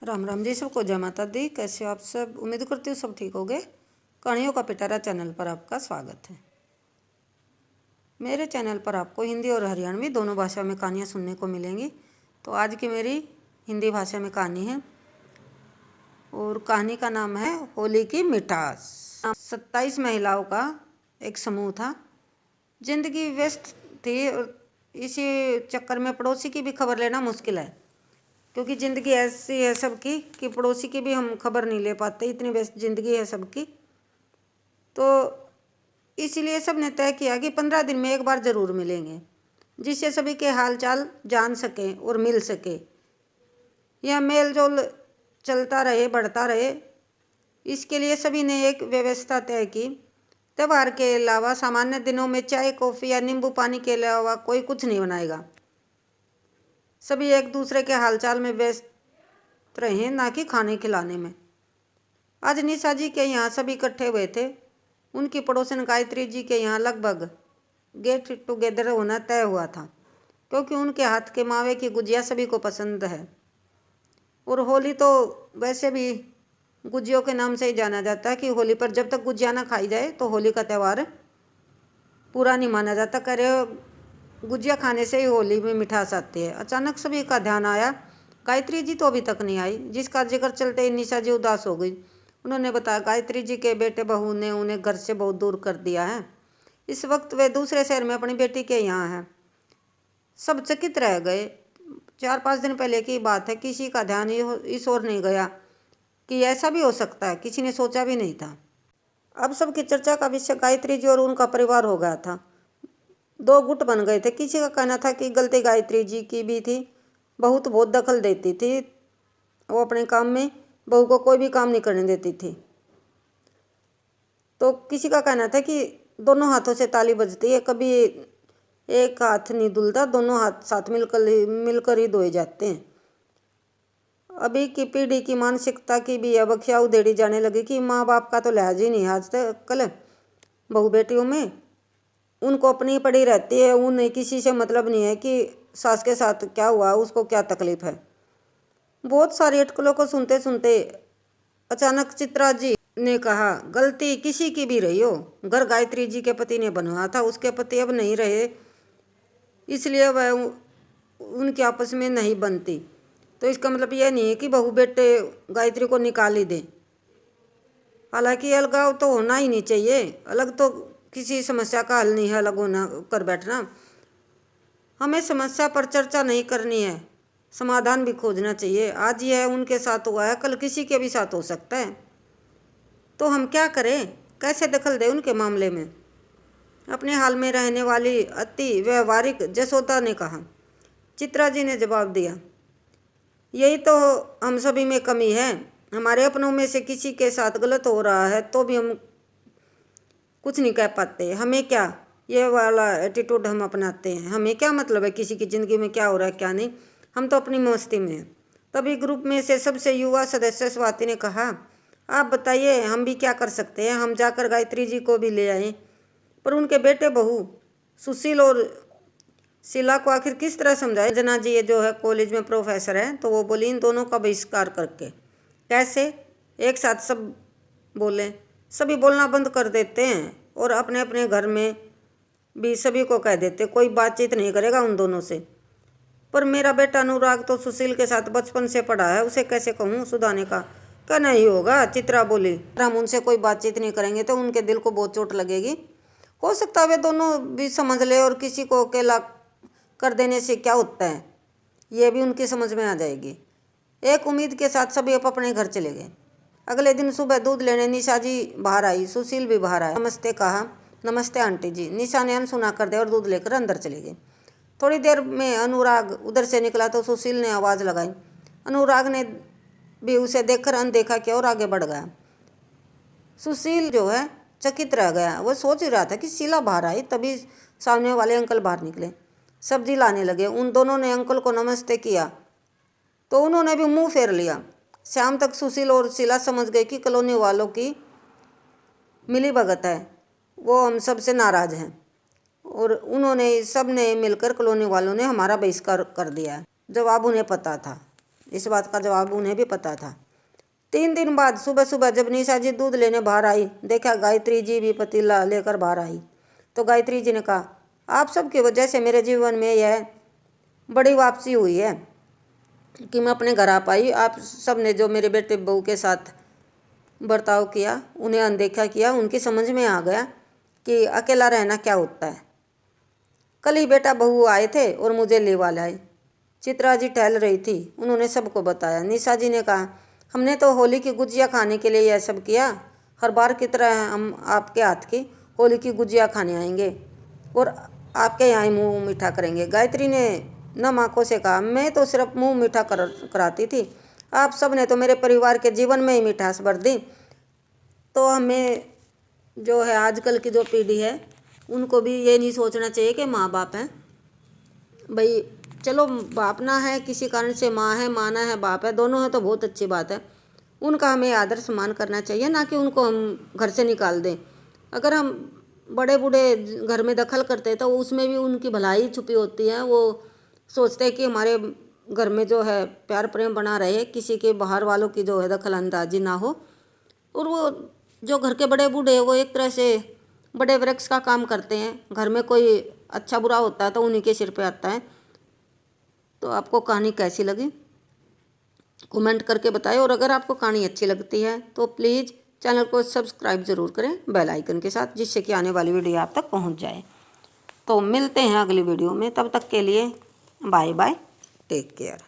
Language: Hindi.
राम राम जी सबको, जय माता दी। कैसे हो आप सब? उम्मीद करती हूँ सब ठीक हो गए। कहानियों का पिटारा चैनल पर आपका स्वागत है। मेरे चैनल पर आपको हिंदी और हरियाणवी दोनों भाषा में कहानियाँ सुनने को मिलेंगी। तो आज की मेरी हिंदी भाषा में कहानी है और कहानी का नाम है होली की मिठास। 27 महिलाओं का एक समूह था। जिंदगी व्यस्त थी और इसी चक्कर में पड़ोसी की भी खबर लेना मुश्किल है, क्योंकि ज़िंदगी ऐसी है सबकी कि पड़ोसी की भी हम खबर नहीं ले पाते, इतनी व्यस्त ज़िंदगी है सबकी। तो इसीलिए सब ने तय किया कि 15 दिन में एक बार ज़रूर मिलेंगे, जिससे सभी के हाल चाल जान सकें और मिल सके। यह मेल जोल चलता रहे, बढ़ता रहे। इसके लिए सभी ने एक व्यवस्था तय की। त्यौहार के अलावा सामान्य दिनों में चाय कॉफ़ी या नींबू पानी के अलावा कोई कुछ नहीं बनाएगा। सभी एक दूसरे के हालचाल में व्यस्त रहे, ना कि खाने खिलाने में। आज निशा जी के यहाँ सभी इकट्ठे हुए थे। उनकी पड़ोसन गायत्री जी के यहाँ लगभग गेट टुगेदर होना तय हुआ था, क्योंकि उनके हाथ के मावे की गुजिया सभी को पसंद है। और होली तो वैसे भी गुजियों के नाम से ही जाना जाता है कि होली पर जब तक गुजिया ना खाई जाए तो होली का त्यौहार पूरा नहीं माना जाता। कह रहे गुजिया खाने से ही होली में मिठास आती है। अचानक सभी का ध्यान आया, गायत्री जी तो अभी तक नहीं आई, जिसका जिक्र चलते ही निशा जी उदास हो गई। उन्होंने बताया गायत्री जी के बेटे बहू ने उन्हें घर से बहुत दूर कर दिया है। इस वक्त वे दूसरे शहर में अपनी बेटी के यहाँ हैं। सब चकित रह गए। 4-5 दिन पहले की बात है। किसी का ध्यान इस ओर नहीं गया कि ऐसा भी हो सकता है। किसी ने सोचा भी नहीं था। अब सबकी चर्चा का विषय गायत्री जी और उनका परिवार हो गया था। 2 गुट बन गए थे। किसी का कहना था कि गलती गायत्री जी की भी थी, बहू तो बहुत दखल देती थी, वो अपने काम में बहू को कोई भी काम नहीं करने देती थी। तो किसी का कहना था कि दोनों हाथों से ताली बजती है, कभी एक हाथ नहीं धुलता, दोनों हाथ साथ मिलकर ही धोए जाते हैं। अभी की पीढ़ी की मानसिकता की भी अब क्या उधेड़ी जाने लगी कि माँ बाप का तो लिहाज ही नहीं आज तक कल बहू बेटियों में। उनको अपनी पड़ी रहती है, उन्हें किसी से मतलब नहीं है कि सास के साथ क्या हुआ, उसको क्या तकलीफ है। बहुत सारी अटकलों को सुनते सुनते अचानक चित्रा जी ने कहा, गलती किसी की भी रही हो, घर गायत्री जी के पति ने बनवाया था, उसके पति अब नहीं रहे, इसलिए वह उनकी आपस में नहीं बनती। तो इसका मतलब यह नहीं है कि बहू बेटे गायत्री को निकाल ही दें। हालांकि अलगाव तो होना ही नहीं चाहिए। अलग तो किसी समस्या का हल नहीं है, अलग होना कर बैठना। हमें समस्या पर चर्चा नहीं करनी है, समाधान भी खोजना चाहिए। आज यह उनके साथ हुआ है, कल किसी के भी साथ हो सकता है। तो हम क्या करें, कैसे दखल दें उनके मामले में? अपने हाल में रहने वाली अति व्यवहारिक जसोदा ने कहा। चित्रा जी ने जवाब दिया, यही तो हम सभी में कमी है। हमारे अपनों में से किसी के साथ गलत हो रहा है तो भी हम कुछ नहीं कह पाते। हमें क्या, ये वाला एटीट्यूड हम अपनाते हैं। हमें क्या मतलब है किसी की ज़िंदगी में क्या हो रहा है क्या नहीं, हम तो अपनी मस्ती में हैं। तभी ग्रुप में से सबसे युवा सदस्य स्वाति ने कहा, आप बताइए हम भी क्या कर सकते हैं। हम जाकर गायत्री जी को भी ले आए, पर उनके बेटे बहू सुशील और शीला को आखिर किस तरह समझाए। जना जी ये जो है कॉलेज में प्रोफेसर है, तो वो बोली इन दोनों का बहिष्कार करके। कैसे? एक साथ सब बोले। सभी बोलना बंद कर देते हैं और अपने अपने घर में भी सभी को कह देते कोई बातचीत नहीं करेगा उन दोनों से। पर मेरा बेटा अनुराग तो सुशील के साथ बचपन से पढ़ा है, उसे कैसे कहूँ? सुधा ने कहा। कहना ही होगा, चित्रा बोली। हम उनसे कोई बातचीत नहीं करेंगे तो उनके दिल को बहुत चोट लगेगी। हो सकता है वे दोनों भी समझ ले, और किसी को अकेला कर देने से क्या होता है, ये भी उनकी समझ में आ जाएगी। एक उम्मीद के साथ सभी अपने घर चले गए। अगले दिन सुबह दूध लेने निशा जी बाहर आई, सुशील भी बाहर आया। नमस्ते कहा। नमस्ते आंटी जी। निशा ने अनसुना कर दिया और दूध लेकर अंदर चले गए। थोड़ी देर में अनुराग उधर से निकला तो सुशील ने आवाज़ लगाई। अनुराग ने भी उसे देखकर अनदेखा किया और आगे बढ़ गया। सुशील जो है चकित रह गया। वह सोच ही रहा था कि शीला बाहर आई, तभी सामने वाले अंकल बाहर निकले, सब्जी लाने लगे। उन दोनों ने अंकल को नमस्ते किया तो उन्होंने भी मुंह फेर लिया। शाम तक सुशील और शीला समझ गए कि कॉलोनी वालों की मिली भगत है, वो हम सब से नाराज़ हैं, और उन्होंने सब ने मिलकर कॉलोनी वालों ने हमारा बहिष्कार कर दिया है। जवाब उन्हें पता था। इस बात का जवाब उन्हें भी पता था। 3 दिन बाद सुबह सुबह जब निशा जी दूध लेने बाहर आई, देखा गायत्री जी भी पतीला लेकर बाहर आई। तो गायत्री जी ने कहा, आप सबकी वजह से मेरे जीवन में यह बड़ी वापसी हुई है कि मैं अपने घर आ पाई। आप सब ने जो मेरे बेटे बहू के साथ बर्ताव किया, उन्हें अनदेखा किया, उनकी समझ में आ गया कि अकेला रहना क्या होता है। कल ही बेटा बहू आए थे और मुझे लेवा लाए। चित्रा जी टहल रही थी, उन्होंने सबको बताया। निशा जी ने कहा, हमने तो होली की गुजिया खाने के लिए यह सब किया। हर बार की तरह हम आपके हाथ की होली की गुजिया खाने आएंगे और आपके यहाँ ही मुँह मीठा करेंगे। गायत्री ने नम आंखों से कहा, मैं तो सिर्फ मुँह मीठा कराती थी, आप सब ने तो मेरे परिवार के जीवन में ही मिठास भर दी। तो हमें जो है आजकल की जो पीढ़ी है उनको भी ये नहीं सोचना चाहिए कि माँ बाप हैं, भाई चलो बाप ना है किसी कारण से माँ है, माँ ना है बाप है, दोनों है तो बहुत अच्छी बात है। उनका हमें आदर सम्मान करना चाहिए, ना कि उनको हम घर से निकाल दें। अगर हम बड़े बूढ़े घर में दखल करते हैं तो उसमें भी उनकी भलाई छुपी होती है। वो सोचते हैं कि हमारे घर में जो है प्यार प्रेम बना रहे, किसी के बाहर वालों की जो है दखल अंदाजी ना हो। और वो जो घर के बड़े बूढ़े वो एक तरह से बड़े वृक्ष का काम करते हैं। घर में कोई अच्छा बुरा होता है तो उन्हीं के सिर पे आता है। तो आपको कहानी कैसी लगी कमेंट करके बताएं, और अगर आपको कहानी अच्छी लगती है तो प्लीज़ चैनल को सब्सक्राइब ज़रूर करें बेल आइकन के साथ, जिससे कि आने वाली वीडियो आप तक पहुंच जाए। तो मिलते हैं अगली वीडियो में, तब तक के लिए बाय बाय, टेक केयर।